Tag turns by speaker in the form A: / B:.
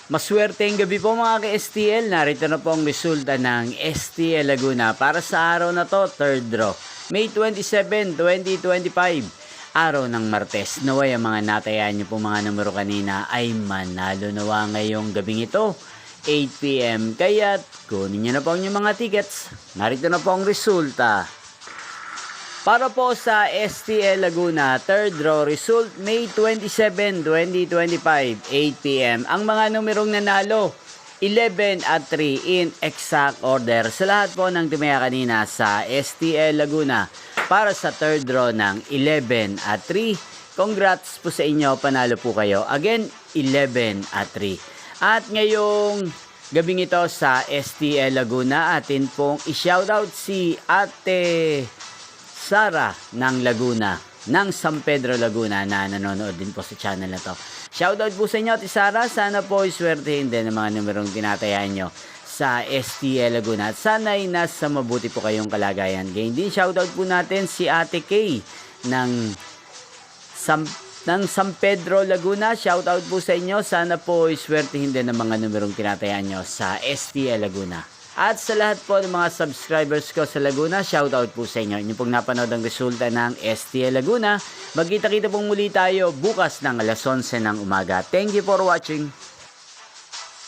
A: Maswerteng gabi po mga ka-STL. Narito na po ang resulta ng STL Laguna para sa araw na to, third draw. May 27, 2025. Araw ng Martes. Naway ang mga natayaan nyo po mga numero kanina ay manalo nawa ngayong gabing ito. 8 PM. Kaya kunin nyo na po ang inyong mga tickets. Narito na po ang resulta. Para po sa STL Laguna, third draw result, May 27, 2025, 8 PM. Ang mga numerong nanalo, 11 at 3 in exact order. Sa lahat po ng tumaya kanina sa STL Laguna para sa third draw ng 11 at 3. Congrats po sa inyo, panalo po kayo. Again, 11 at 3. At ngayong gabing ito sa STL Laguna, atin pong i-shoutout si Ate Sara ng Laguna, ng San Pedro Laguna na nanonood din po sa channel na to. Shoutout po sa inyo, Ate Sara. Sana po iswertehin din ang mga numerong tinatayaan nyo sa STL Laguna. At sana'y nasa mabuti po kayong kalagayan. Ganyan din, shoutout po natin si Ate Kay ng San Pedro Laguna. Shoutout po sa inyo. Sana po iswertehin din ang mga numerong tinatayaan nyo sa STL Laguna. At sa lahat po ng mga subscribers ko sa Laguna, shoutout po sa inyo. Inyo pong napanood ang resulta ng STL Laguna. Magkita-kita pong muli tayo bukas ng alas 11 ng umaga. Thank you for watching.